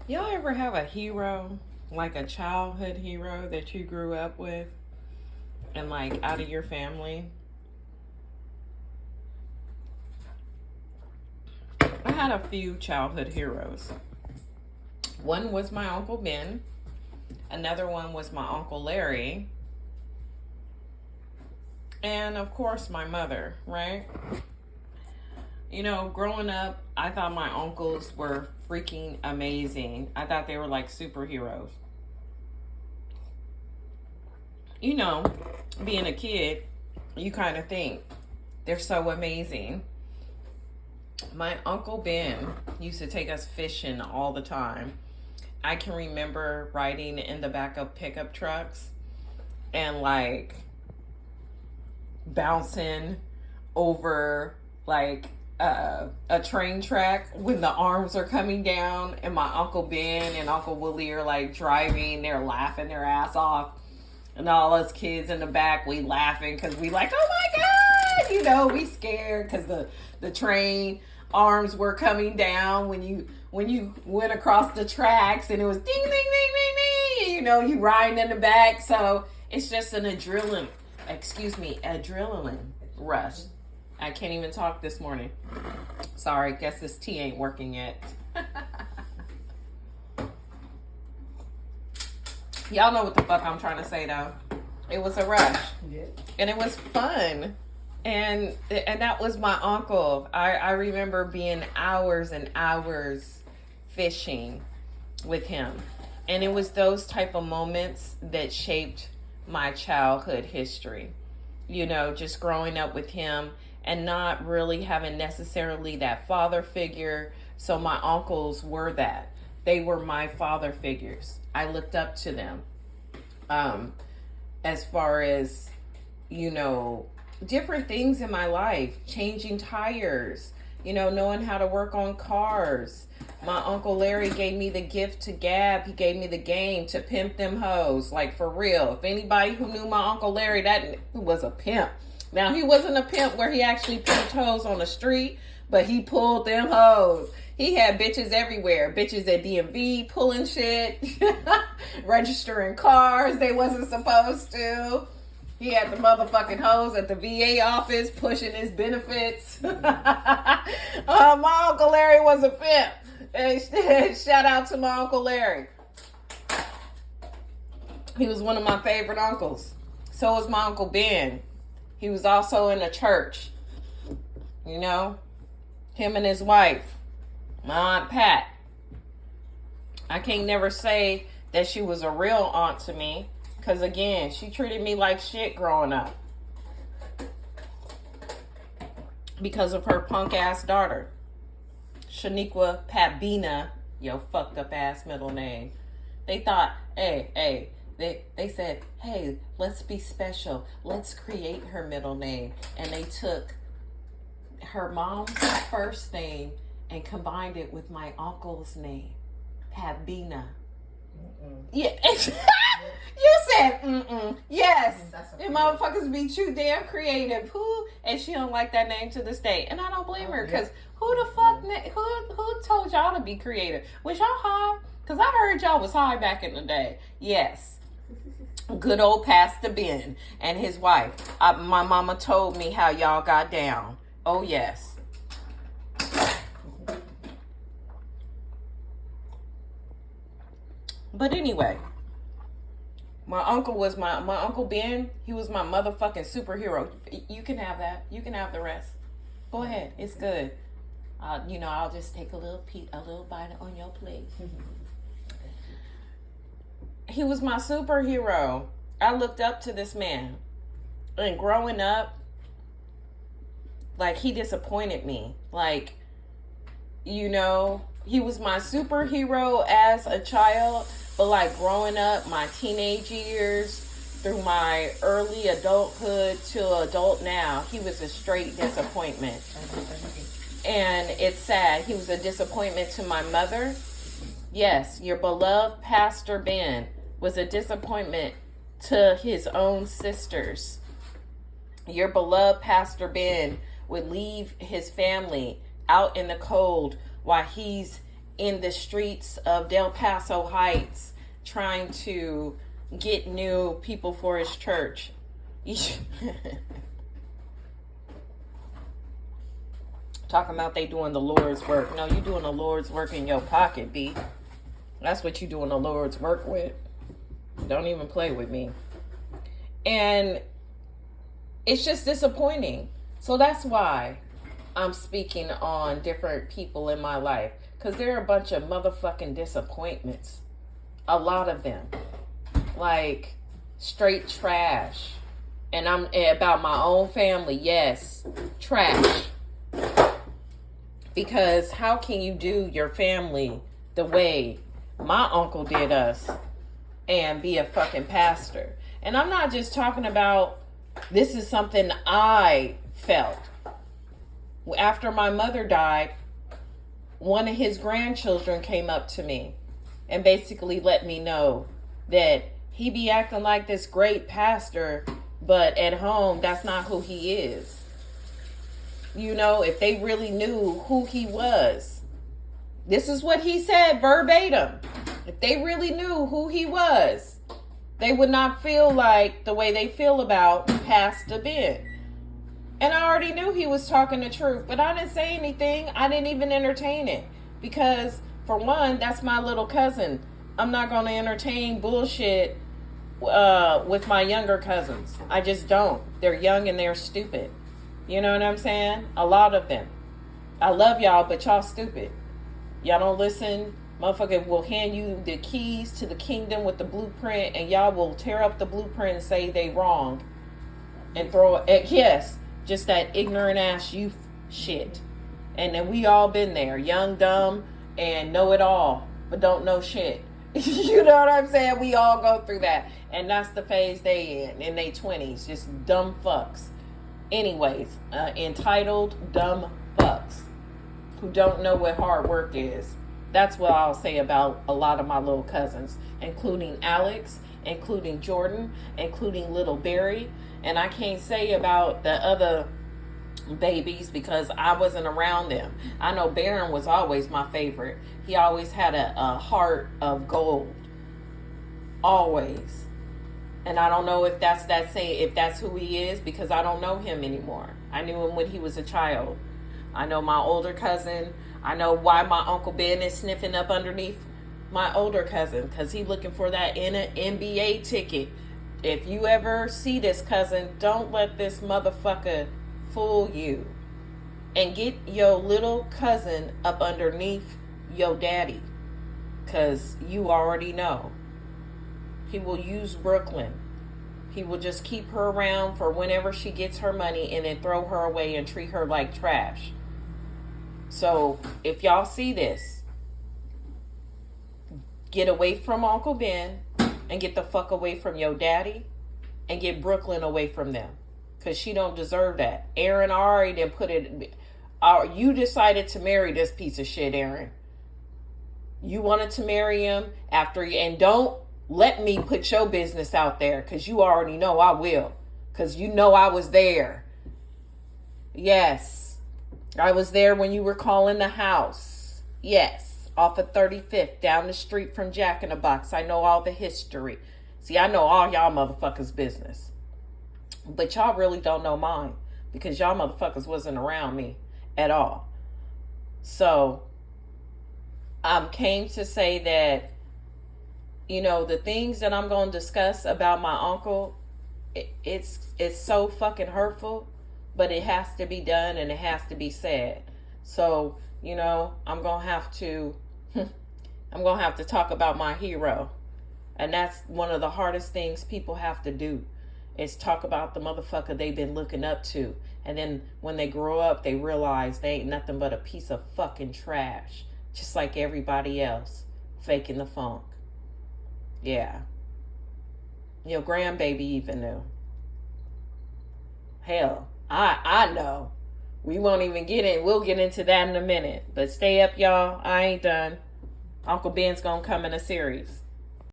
Y'all ever have a hero, like a childhood hero that you grew up with and like out of your family? I had a few childhood heroes. One was my Uncle Ben, another one was my Uncle Larry, and of course my mother, right? You know, growing up, I thought my uncles were freaking amazing. I thought they were like superheroes. You know, being a kid, you kind of think they're so amazing. My Uncle Ben used to take us fishing all the time. I can remember riding in the back of pickup trucks and like bouncing over like a train track when the arms are coming down, and my Uncle Ben and Uncle Willie are like driving. They're laughing their ass off, and all us kids in the back, we laughing because we like, oh my god, you know, we scared because the train arms were coming down when you went across the tracks, and it was ding ding ding ding ding. You know, you riding in the back, so it's just an adrenaline rush. I can't even talk this morning. Sorry, guess this tea ain't working yet. Y'all know what the fuck I'm trying to say though. It was a rush. Yeah. And it was fun. And that was my uncle. I remember being hours and hours fishing with him. And it was those type of moments that shaped my childhood history. You know, just growing up with him and not really having necessarily that father figure. So my uncles were that. They were my father figures. I looked up to them. As far as, you know, different things in my life, changing tires, you know, knowing how to work on cars. My Uncle Larry gave me the gift to gab. He gave me the game to pimp them hoes. Like, for real. If anybody who knew my Uncle Larry, that was a pimp. Now, he wasn't a pimp where he actually pimped hoes on the street, but he pulled them hoes. He had bitches everywhere. Bitches at DMV pulling shit, registering cars they wasn't supposed to. He had the motherfucking hoes at the VA office pushing his benefits. My Uncle Larry was a pimp. And shout out to my Uncle Larry. He was one of my favorite uncles. So was my Uncle Ben. He was also in the church. You know? Him and his wife. My Aunt Pat. I can't never say that she was a real aunt to me. Because again, she treated me like shit growing up. Because of her punk ass daughter. Shaniqua Pabina. Yo, fucked up ass middle name. They thought, hey. They said, hey, let's be special. Let's create her middle name. And they took her mom's first name and combined it with my uncle's name, Pabina. Yeah. You said, yes. You motherfuckers be too damn creative. And she don't like that name to this day. And I don't blame her, because who the fuck, who told y'all to be creative? Was y'all high? Because I heard y'all was high back in the day. Yes. Good old Pastor Ben and his wife. My mama told me how y'all got down. Oh, yes. But anyway, my uncle was my Uncle Ben. He was my motherfucking superhero. You can have that. You can have the rest. Go ahead. It's good. You know, I'll just take a little bite on your plate. He was my superhero. I looked up to this man. And growing up, like, he disappointed me. Like, you know, he was my superhero as a child. But, like, growing up, my teenage years, through my early adulthood to adult now, he was a straight disappointment. And it's sad. He was a disappointment to my mother. Yes, your beloved Pastor Ben was a disappointment to his own sisters. Your beloved Pastor Ben would leave his family out in the cold while he's in the streets of Del Paso Heights trying to get new people for his church. Talking about they doing the Lord's work. No, you doing the Lord's work in your pocket, B. That's what you doing the Lord's work with. Don't even play with me. And it's just disappointing. So that's why I'm speaking on different people in my life. Because there are a bunch of motherfucking disappointments. A lot of them. Like, straight trash. And I'm about my own family. Yes. Trash. Because how can you do your family the way my uncle did us and be a fucking pastor? And I'm not just talking about, this is something I felt. After my mother died, one of his grandchildren came up to me and basically let me know that he be acting like this great pastor, but at home, that's not who he is. You know, if they really knew who he was. This is what he said verbatim. If they really knew who he was, they would not feel like the way they feel about Pastor Ben. And I already knew he was talking the truth, but I didn't say anything. I didn't even entertain it. Because, for one, that's my little cousin. I'm not going to entertain bullshit with my younger cousins. I just don't. They're young and they're stupid. You know what I'm saying? A lot of them. I love y'all, but y'all stupid. Y'all don't listen. Motherfucker will hand you the keys to the kingdom with the blueprint, and y'all will tear up the blueprint and say they wrong. And throw it. Yes, just that ignorant ass youth shit. And then we all been there. Young, dumb, and know it all, but don't know shit. You know what I'm saying? We all go through that. And that's the phase they in their 20s. Just dumb fucks. Anyways, entitled dumb fucks who don't know what hard work is. That's what I'll say about a lot of my little cousins, including Alex, including Jordan, including little Barry. And I can't say about the other babies because I wasn't around them. I know Barron was always my favorite. He always had a heart of gold. Always. And I don't know if that's who he is, because I don't know him anymore. I knew him when he was a child. I know my older cousin. I know why my Uncle Ben is sniffing up underneath my older cousin, because he's looking for that NBA ticket. If you ever see this cousin, don't let this motherfucker fool you. And get your little cousin up underneath your daddy, because you already know. He will use Brooklyn. He will just keep her around for whenever she gets her money and then throw her away and treat her like trash. So if y'all see this, get away from Uncle Ben and get the fuck away from your daddy and get Brooklyn away from them, because she don't deserve that. Aaron already done put it. You decided to marry this piece of shit, Aaron. You wanted to marry him after, and don't let me put your business out there, because you already know I will. Because you know I was there. Yes. I was there when you were calling the house. Yes. Off of 35th, down the street from Jack in the Box. I know all the history. See, I know all y'all motherfuckers' business. But y'all really don't know mine, because y'all motherfuckers wasn't around me at all. So, came to say that, you know, the things that I'm going to discuss about my uncle, it's so fucking hurtful, but it has to be done and it has to be said. So, you know, I'm going to have to talk about my hero. And that's one of the hardest things people have to do, is talk about the motherfucker they've been looking up to. And then when they grow up, they realize they ain't nothing but a piece of fucking trash, just like everybody else, faking the funk. Yeah. Your grandbaby even knew. Hell, I know. We won't even get in. We'll get into that in a minute. But stay up, y'all. I ain't done. Uncle Ben's gonna come in a series.